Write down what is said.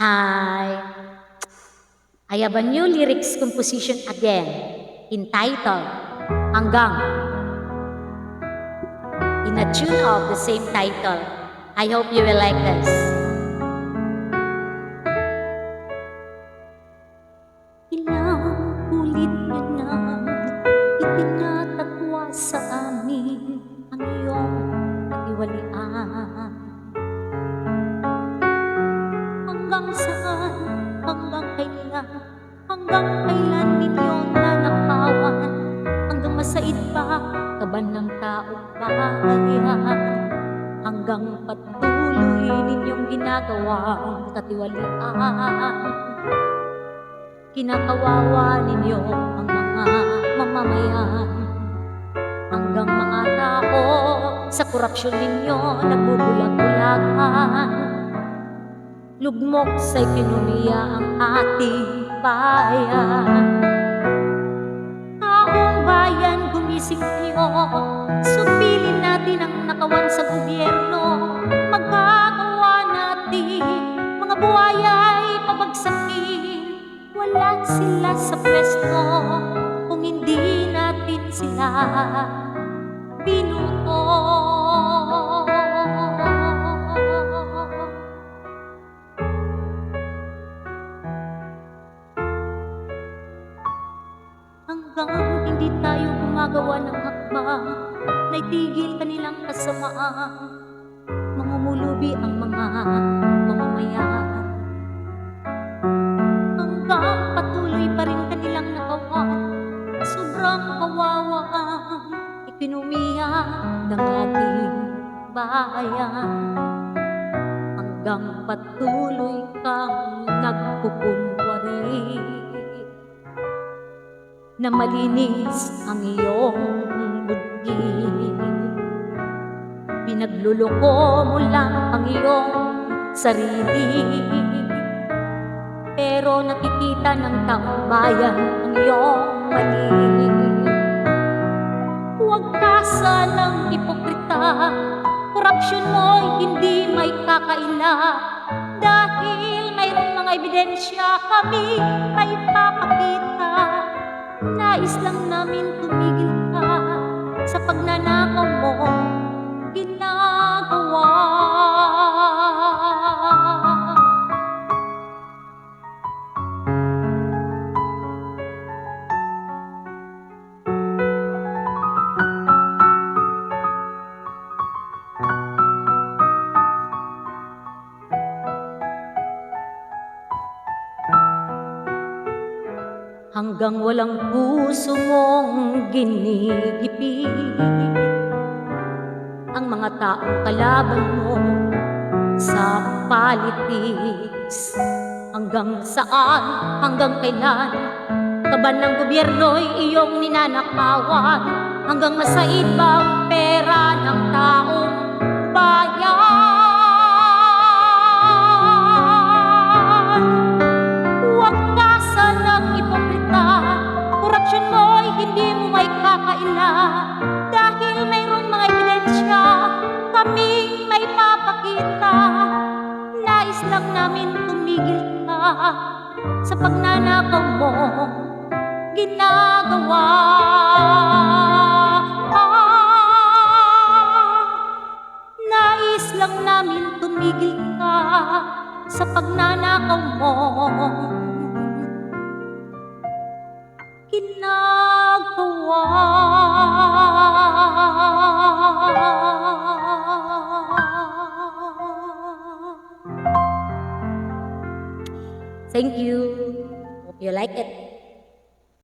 Hi, I have a new lyrics composition again, entitled Hanggang, in a tune of the same title. I hope you will like this. Ilang ulit ka nang itinatatwa sa amin ang iyong katiwalian. Hanggang saan, hanggang kailan ninyo nanakawan? Hanggang masaid pa kaban ng taong bayan? Hanggang patuloy ninyong ginagawang katiwalian? Kinakawawa ninyo ang mga mamamayan. Hanggang mga tao sa korupsyon ninyo nagbubulag-bulagan. Lugmok sa ekonomiya ang ating bayan. Taong bayan, gumising kayo. Supilin natin ang nakawan sa gobyerno. Magagawa natin mga buhaya'y pabagsakin. Wala sila sa pwesto kung hindi natin sila binuto. Hanggang hindi tayo gumagawa ng hakbang na itigil kanilang kasamaan, mangungulubi ang mga mamamayan. Hanggang patuloy pa rin kanilang nakawan, sobrang kawawa ang ekonomiya ng ating bayan. Hanggang patuloy kang nagkukunwari na malinis ang iyong budget. Pinagluloko mo lang ang iyong sarili, pero nakikita ng taong bayan ang iyong mali. Huwag ka sanang hipokrita, korupsyon mo'y hindi may kakaila. Dahil mayroong mga ebidensya kami may papakita. Nais lang namin tumigil ka sa pagnanakaw mo ginagawa. Hanggang walang puso mong ginigipit ang mga taong kalaban mo sa politics. Hanggang saan, hanggang kailan kaban ng gobyerno'y iyong ninanakawan? Hanggang masaid ba ang pera ng taong bayan? Huwag ka sanang ipokrita, korupsyon mo'y hindi mo may kakaila. Dahil mayroon mga ebidensya kaming may papakita. Nais lang namin tumigil ka sa pagnanakaw mo ginagawa. Nais lang namin tumigil ka sa pagnanakaw mo ginagawa. Thank you. Hope you like it.